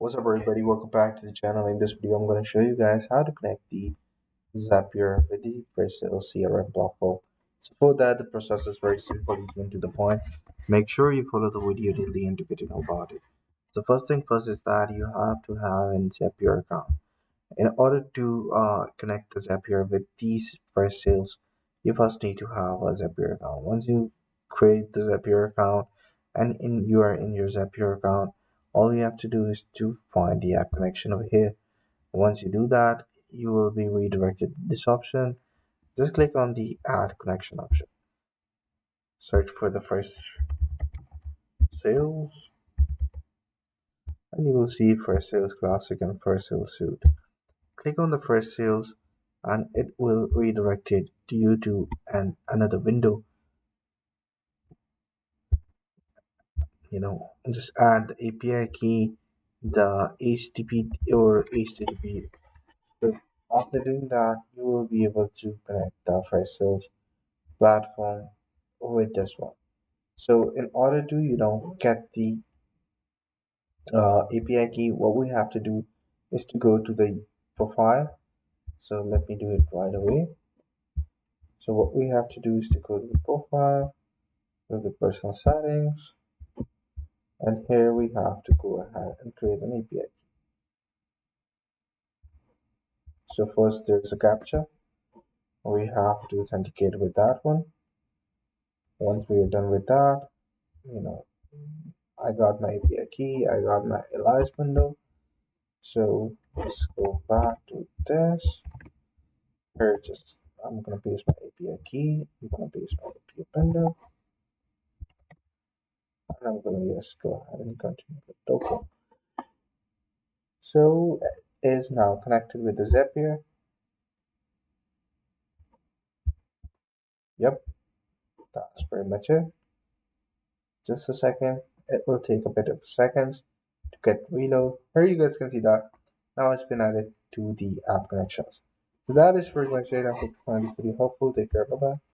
What's up, everybody? Welcome back to the channel. In this video, I'm going to show you guys how to connect the Zapier with the Freshsales CRM platform. So for that, the process is very simple, easy, and to the point. Make sure you follow the video till the end to get to know about it. So first thing first is that you have to have a Zapier account. In order to connect the Zapier with these Freshsales, you first need to have a Zapier account. Once you create the Zapier account and you are in your Zapier account, all you have to do is to find the app connection over here. Once you do that, you will be redirected to this option. Just click on the add connection option. Search for the first sales and you will see Freshsales Classic and Freshsales Suite. Click on the Freshsales and it will redirect it to you to another window. Just add the API key, the HTTP or HTTP. So after doing that, you will be able to connect the Freshsales platform with this one. So in order to get the API key, what we have to do is to go to the profile. So let me do it right away. So what we have to do is to go to the profile, go to the personal settings, and here we have to go ahead and create an API key. So first there's a captcha. We have to authenticate with that one. Once we are done with that, you know, I got my API key, I got my alias bundle. So let's go back to this. Here, I'm gonna paste my API key. I'm gonna paste my API bundle, and I'm gonna just go ahead and continue the token. So it is now connected with the Zapier. Yep, that's pretty much it. Just a second. It will take a bit of seconds to get reload. Here you guys can see that now it's been added to the app connections. So that is pretty much it. I hope you find this video helpful. Take care. Bye bye.